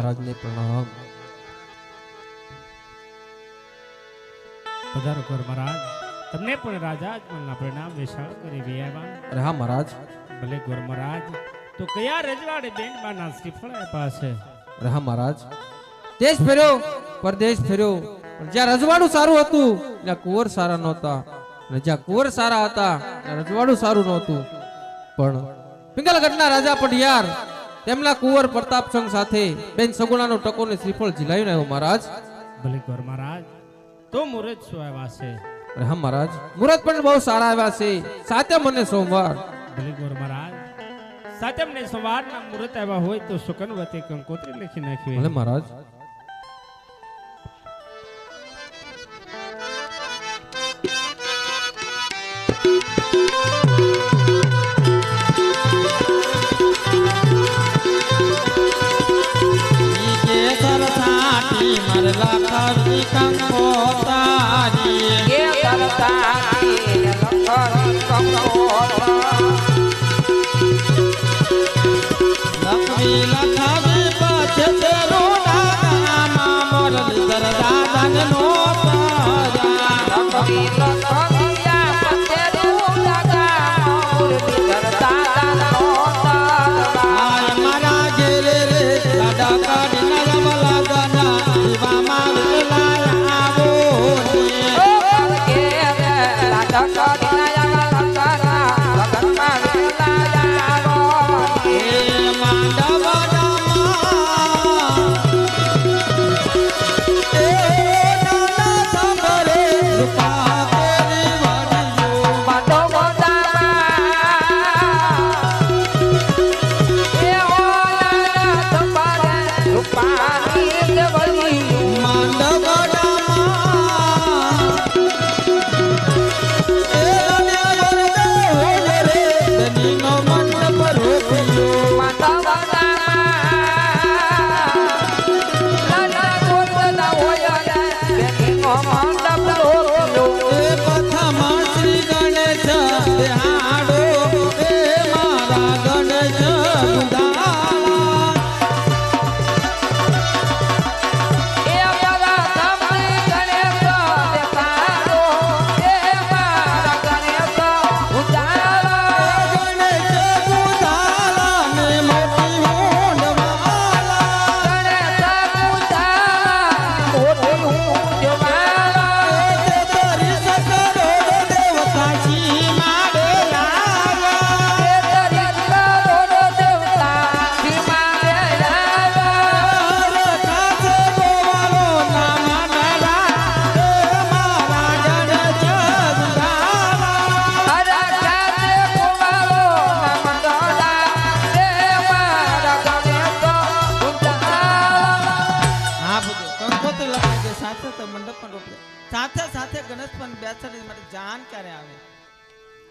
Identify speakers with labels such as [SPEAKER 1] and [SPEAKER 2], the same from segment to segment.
[SPEAKER 1] મહારાજને પ્રણામ.
[SPEAKER 2] પધારો કર મહારાજ. તમને પણ રાજા અજમલના પ્રણામ વિશાળ કરી રહ્યા.
[SPEAKER 1] અરે હા મહારાજ.
[SPEAKER 2] ભલે ગોર મહારાજ, તો કયા રજવાડે બેનબાના શ્રીફળ આપ્યા છે?
[SPEAKER 1] અરે હા મહારાજ, દેશ ફેર્યો, પરદેશ ફેર્યો, પણ જ્યાં રજવાડું સારું હતું ત્યાં કુંવર સારા નહોતા, અને જ્યાં કુંવર સારા હતા ત્યાં રજવાડું સારું નહોતું. પણ પિંગલગઢના રાજા પઢિયાર તેમના કુંવર પ્રતાપસંગ સાથે બેન સગુણાનો ટકોને શ્રીફળ ઝીલાવીને આવ્યો મહારાજ.
[SPEAKER 2] ભલે ગોર મહારાજ, તો મુરત શું આવ્યા છે?
[SPEAKER 1] અરે હા મહારાજ, મુહૂર્ત પણ બહુ સારા આવ્યા છે, સાતમ અને સોમવાર.
[SPEAKER 2] ભલે ગોર મહારાજ, સાતમ ને સોમવારના મુહૂર્ત આવ્યા હોય તો સુકનવતી કંકોત્રી લખી નાખવી.
[SPEAKER 1] ભલે મહારાજ.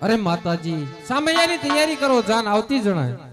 [SPEAKER 1] અરે માતાજી, સામૈયાની તૈયારી કરો, જાન આવતી જણાય.